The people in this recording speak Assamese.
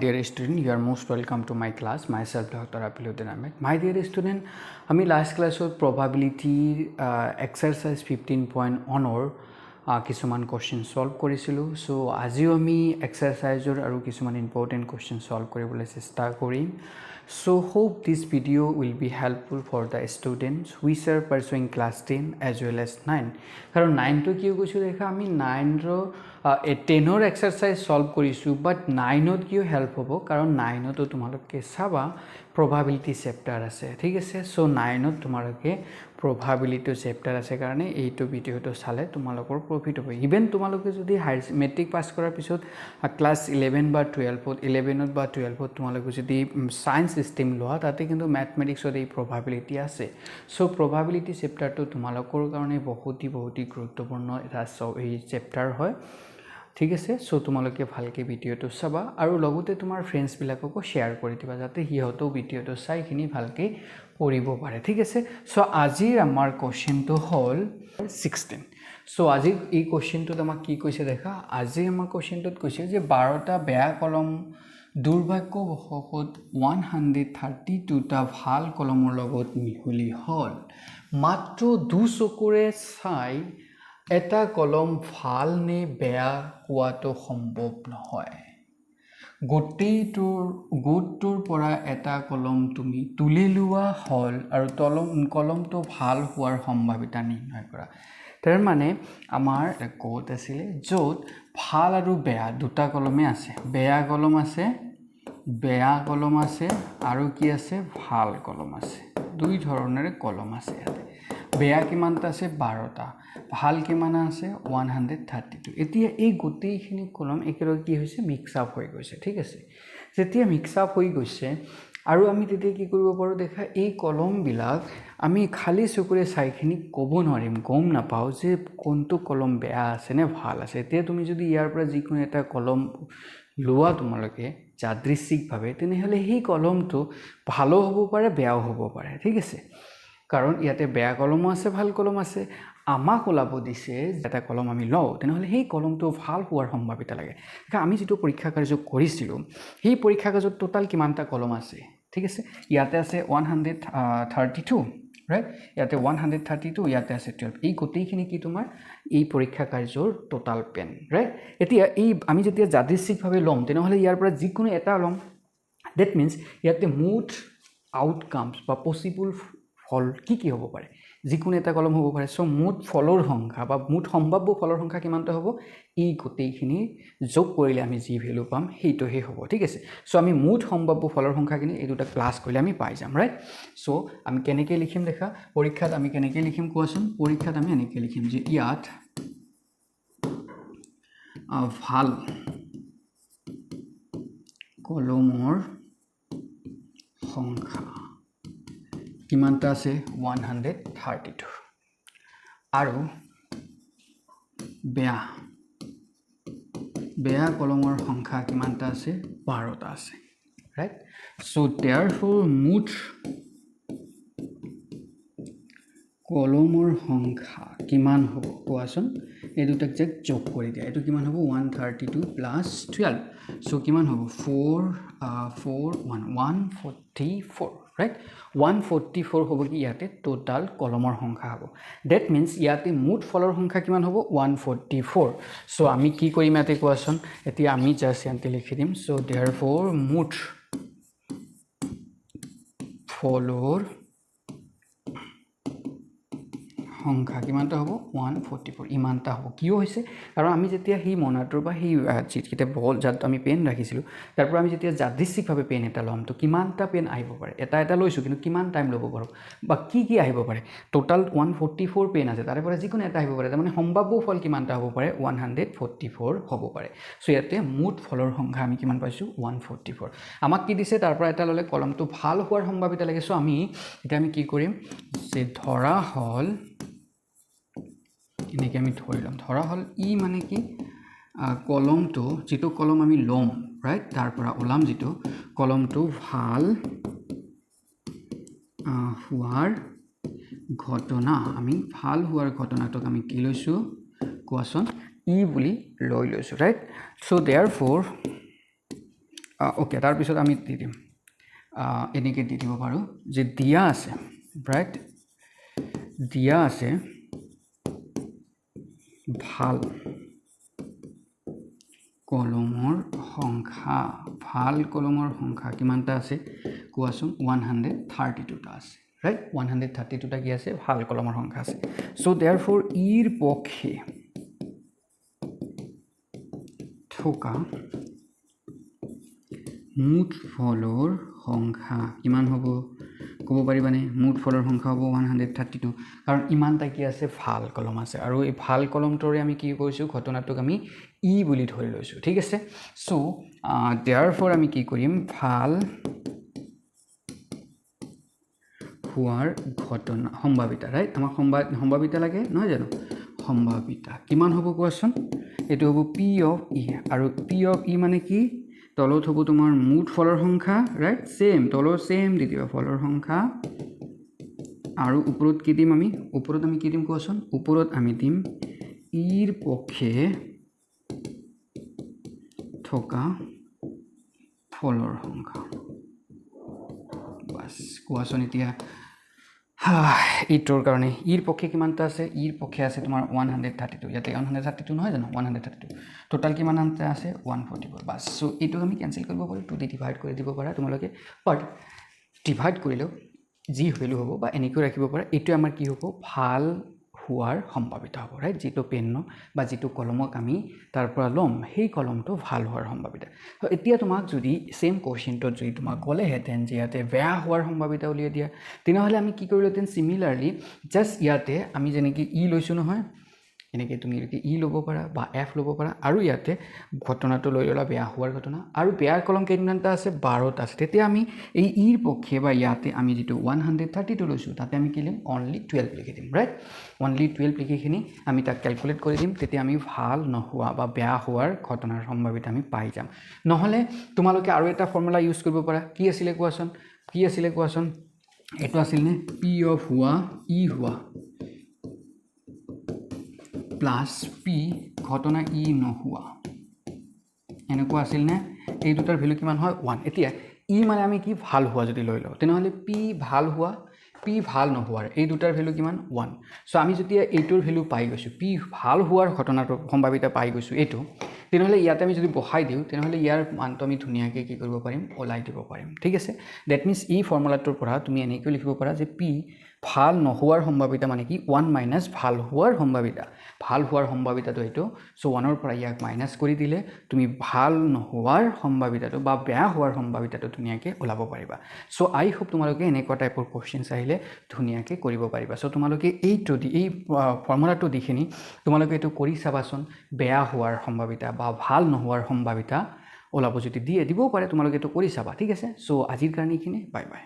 dear student, you are most welcome to my class. Myself, Dr. Apiluddin Ahmed. My dear student, আমি last class probability exercise 15.1 কিছুমান question solve কৰিছিলোঁ. So আজিও আমি exerciseৰ আৰু কিছুমান important question solve কৰিবলৈ চেষ্টা কৰিম. So hope this video will be helpful for the students which are pursuing class 10 as well as 9. কাৰণ 9 to কি কৈছো দেখা আমি 9 ৰ 10 ৰ এক্সাৰসাইজ সলভ কৰিছো বাট 9 ত কিও হেল্প হ'ব কাৰণ 9 ত তোমালোকে চাবা probability chapter আছে ঠিক আছে সো 9 ত তোমালোকে probability chapter আছে কাৰণে এইটো ভিডিওটো চালে তোমালোকৰ প্ৰফিট হ'ব ইভেন তোমালোকে যদি মেট্ৰিক পাস কৰাৰ পিছত ক্লাস 11 বা 12 ত 11 ত বা 12 ত তোমালোকে যদি সায়েন্স সিস্টেম লোৱা তাতে কিন্তু ম্যাথমেটিক্সৰ এই probability আছে সো probability chapter টো তোমালোকৰ কাৰণে বহুতই গুৰুত্বপূৰ্ণ এটা এই চেপ্টাৰ হয় ঠিক আছে সো তোমালোকে ভালকে ভিডিওটো চাবা আৰু লগতে তোমাৰ ফ্ৰেন্ডছ বিলাককো শেয়াৰ কৰি দিবা যাতে হিহঁতো ভিডিওটো চাইখিনি ভালকে পঢ়িব পাৰে ঠিক আছে সো আজিৰ আমাৰ কোৱেশ্চনটো হ'ল 16 সো আজি এই কোৱেশ্চনটো আমাক কি কৈছে দেখা আজি আমাৰ কোৱেশ্চনটোত কৈছে যে 12টা বেয়া কলম দুৰ্ভাগ্যবশত 132টা ভাল কলমৰ লগত মিহলি হ'ল মাত্ৰ দুচকুৰে চাই এটা কলম ভাল নে বেয়া কোৱাটো সম্ভৱ নহয় গোটটোৰ পৰা এটা কলম তুমি তুলি লোৱা হ'ল আৰু কলমটো ভাল হোৱাৰ সম্ভাৱনা নিৰ্ণয় কৰা তাৰ মানে আমাৰ এটা কোট আছিল য'ত ভাল আৰু বেয়া দুটা কলমে আছে বেয়া কলম আছে আৰু কি আছে ভাল কলম আছে দুই ধৰণৰ কলম আছে ইয়াতে বেয়া কিমানটা আছে 12টা ভাল কিমান আছে 132 এতিয়া এই গোটেইখিনি কলম একেলগে কি হৈছে মিক্স আপ হৈ গৈছে ঠিক আছে যেতিয়া মিক্স আপ হৈ গৈছে আৰু আমি তেতিয়া কি কৰিব পাৰো দেখা এই কলম বিলাক আমি খালি চকুৰে চাইখিনি ক'ব নোৱাৰিম গম নাপাও যে কোনটো কলম বেয়া আছে নে ভাল আছে এতিয়া তুমি যদি ইয়াৰ পৰা যিকোনো এটা কলম লোৱা তোমালোকে যাদৃচ্ছিকভাৱে তেনেহলে সেই কলমটো ভালো হ'ব পাৰে বেয়াও হ'ব পাৰে ঠিক আছে কাৰণ ইয়াতে বেয়া কলমো আছে ভাল কলম আছে আমাক ওলাব দিছে এটা কলম আমি লও তেনেহলে সেই কলমটো ভাল হোৱাৰ সম্ভাৱনা লাগে আমি যেটো পৰীক্ষা কাৰ্য কৰিছিলো সেই পৰীক্ষা কাৰ্যত টোটাল কিমানটা কলম আছে ঠিক আছে ইয়াতে আছে 132 ৰাইট ইয়াতে 132 ইয়াতে আছে 12 এই গোটেইখিনি কি তোমাৰ এই পৰীক্ষা কাৰ্যৰ টোটাল পেন ৰাইট এতিয়া এই আমি যেতিয়া যাদৃচ্ছিকভাৱে লম তেনেহলে ইয়াৰ পৰা যিকোনো এটা লম দ্যাট মিন্স ইয়াতে মুঠ আউটকামস বা পসিবল ফল কি হ'ব পাৰে যিকোনো এটা কলম হ'ব পাৰে সো মুঠ ফলৰ সংখ্যা বা মুঠ সম্ভাৱ্য ফলৰ সংখ্যা কিমানটা হ'ব এই গোটেইখিনি যোগ কৰিলে আমি যি ভ্যালু পাম সেইটোহে হ'ব ঠিক আছে সো আমি মুঠ সম্ভাৱ্য ফলৰ সংখ্যাখিনি এই দুটা প্লাস কৰিলে আমি পাই যাম ৰাইট সো আমি কেনেকৈ লিখিম দেখা পৰীক্ষাত আমি কেনেকৈ লিখিম কোৱাচোন পৰীক্ষাত আমি এনেকৈ লিখিম যে ইয়াত ভাল কলমৰ সংখ্যা কিমানটা আছে 132 আৰু বেয়া কলমৰ সংখ্যা কিমানটা আছে 12টা আছে ৰাইট সো therefore মুঠ কলমৰ সংখ্যা কিমান হ'ব কোৱাচোন এই দুটাক যে যোগ কৰি দিয়া এটো কিমান হ'ব 132 + 12 সো কিমান হ'ব 144 right 144 হ'ব কি ইয়াতে টোটাল কলমৰ সংখ্যা হ'ব দ্যাট মিন্স ইয়াতে মুঠ ফলৰ সংখ্যা কিমান হ'ব 144 সো আমি কি কৰিম ইয়াতে কোৱাচোন এতিয়া আমি জাস্ট ইয়াতে লিখি দিম সো therefore মুঠ ফলৰ সংখ্যা কিমানটা হ'ব 144 ইমানটা হ'ব কিয় হৈছে আৰু আমি যেতিয়া হি মনাটোৰ বা হি চিটকিতে বল যাত আমি পেন ৰাখিছিলো তাৰ পৰা আমি যেতিয়া যাদৃচ্ছিকভাৱে পেন এটা লম তো কিমানটা পেন আহিব পাৰে এটা লৈছো কিন্তু কিমান টাইম ল'ব পাৰো বা কি আহিব পাৰে টোটাল 144 পেন আছে তাৰে পৰা যিকোনো এটা আহিব পাৰে মানে সম্ভাৱ্য ফল কিমানটা হ'ব পাৰে 144 হ'ব পাৰে সো ইয়াতে মুঠ ফলৰ সংখ্যা আমি কিমান পাইছো 144 আমাক কি দিছে তাৰ পৰা এটা ললে কলমটো ভাল হোৱাৰ সম্ভাৱনা লাগে সো আমি এটা আমি কি কৰিম যে ধৰা হল এনেকৈ আমি ধৰা হল ই মানে কি কলমটো যেটো কলম আমি লম ৰাইট তাৰ পৰা ওলাম যেটো কলমটো ভাল হোৱাৰ ঘটনাটোক আমি কি লৈছো কোৱাচোন ই বুলি লৈ লৈছো ৰাইট সো therefore ওকে তাৰপিছত আমি দি দিম এনেকৈ দি দিব পাৰোঁ যে দিয়া আছে ৰাইট দিয়া আছে ভাল কলমৰ সংখ্যা ভাল কলমৰ সংখ্যা কিমানটা আছে কোৱাচোন 132টা আছে ৰাইট 132টা কি আছে ভাল কলমৰ সংখ্যা আছে চ' দেয়াৰফৰ ইৰ পক্ষে থকা মুঠ ফলৰ সংখ্যা কিমান হ'ব ক'ব পাৰিবানে মুঠ ফলৰ সংখ্যা হ'ব 132 কাৰণ ইমানটা কি আছে ভাল কলম আছে আৰু এই ভাল কলমটোৰে আমি কি কৰিছোঁ ঘটনাটোক আমি ই বুলি ধৰি লৈছোঁ ঠিক আছে চ' দেয়াৰফৰ আমি কি কৰিম ভাল হোৱাৰ ঘটনা সম্ভাৱিতা ৰাইট আমাক সম্ভাৱিতা লাগে নহয় জানো সম্ভাৱিতা কিমান হ'ব কোৱাচোন এইটো হ'ব পি অফ ই আৰু পি অফ ই মানে কি তলত হ'ব তোমাৰ মুঠ ফলৰ সংখ্যা ৰাইট সেম তলত সেম দি দিবা ফলৰ সংখ্যা আৰু ওপৰত কি দিম আমি ওপৰত আমি কি দিম কোৱাচোন ওপৰত আমি দিম ইৰ পক্ষে থকা ফলৰ সংখ্যা বাস কোৱাচোন এতিয়া এইটোৰ কাৰণে ইৰ পক্ষে কিমানটা আছে ইৰ পক্ষে আছে তোমাৰ 132 ইয়াতে 132 নহয় জানো 132 টোটাল কিমান আছে 144 বাস চ' এইটো আমি কেনচেল কৰিব পাৰোঁ 2 দি ডিভাইড কৰি দিব পাৰা তোমালোকে বাট ডিভাইড কৰিলেও যি ভেলু হ'ব বা এনেকৈ ৰাখিব পাৰা এইটো আমাৰ কি হ'ব ভাল হোৱাৰ সম্ভাৱিতা হ'ব ৰাইট যিটো পেন বা যিটো কলমক আমি তাৰ পৰা ল'ম সেই কলমটো ভাল হোৱাৰ সম্ভাৱিতা এতিয়া তোমাক যদি সেম কোৱেশ্চনটোত যদি তোমাক ক'লেহেঁতেন যে ইয়াতে বেয়া হোৱাৰ সম্ভাৱিতা উলিয়াই দিয়া তেনেহ'লে আমি কি কৰিলোহেঁতেন চিমিলাৰলি জাষ্ট ইয়াতে আমি যেনেকৈ ই লৈছোঁ নহয় এনেকৈ তুমি ই ল'ব পাৰা বা এফ ল'ব পাৰা আৰু ইয়াতে ঘটনাটো লৈ ল'লা বেয়া হোৱাৰ ঘটনা আৰু বেয়াৰ কলম কেইটামানটা আছে 12টা আছে তেতিয়া আমি এই ইৰ পক্ষে বা ইয়াতে আমি যিটো 132 লৈছোঁ তাতে আমি কি লিখিম অনলি 12 লিখি দিম ৰাইট অনলি 12 লিখিখিনি আমি তাক কেলকুলেট কৰি দিম তেতিয়া আমি ভাল নোহোৱা বা বেয়া হোৱাৰ ঘটনাৰ সম্ভাৱিতা আমি পাই যাম নহ'লে তোমালোকে আৰু এটা ফৰ্মুলা ইউজ কৰিব পাৰা কি আছিলে কোৱাচোন এইটো আছিল নে পি অফ হোৱা ই হোৱা প্লাছ পি ঘটনা ই নোহোৱা এনেকুৱা আছিল নে এই দুটাৰ ভেলু কিমান হয় 1 এতিয়া ই মানে আমি কি ভাল হোৱা যদি লৈ লওঁ তেনেহ'লে পি ভাল হোৱা পি ভাল নোহোৱাৰ এই দুটাৰ ভেলু কিমান 1 চ' আমি যেতিয়া এইটোৰ ভেলু পাই গৈছোঁ পি ভাল হোৱাৰ ঘটনাটো সম্ভাৱিতা পাই গৈছোঁ এইটো তেনেহ'লে ইয়াতে আমি যদি বহাই দিওঁ তেনেহ'লে ইয়াৰ মানটো আমি ধুনীয়াকৈ কি কৰিব পাৰিম ওলাই দিব পাৰিম ঠিক আছে ডেট মিনছ এই ফৰ্মুলাটোৰ পৰা তুমি এনেকৈ লিখিব পাৰা যে পি ভাল নোহোৱাৰ সম্ভাৱিতা মানে কি 1 মাইনাছ ভাল হোৱাৰ সম্ভাৱিতাটো এইটো চ' 1ৰ পৰা ইয়াক মাইনাছ কৰি দিলে তুমি ভাল নোহোৱাৰ সম্ভাৱিতাটো বা বেয়া হোৱাৰ সম্ভাৱিতাটো ধুনীয়াকৈ ওলাব পাৰিবা চ' আই হোপ তোমালোকে এনেকুৱা টাইপৰ কুৱেশ্যনছ আহিলে ধুনীয়াকৈ কৰিব পাৰিবা চ' তোমালোকে এই ফৰ্মুলাটো দিখিনি তোমালোকে এইটো কৰি চাবাচোন বেয়া হোৱাৰ সম্ভাৱিতা বা ভাল নোহোৱাৰ সম্ভাৱিতা ওলাব যদি দিবও পাৰে তোমালোকে এইটো কৰি চাবা ঠিক আছে চ' আজিৰ কাৰণে এইখিনি বাই বাই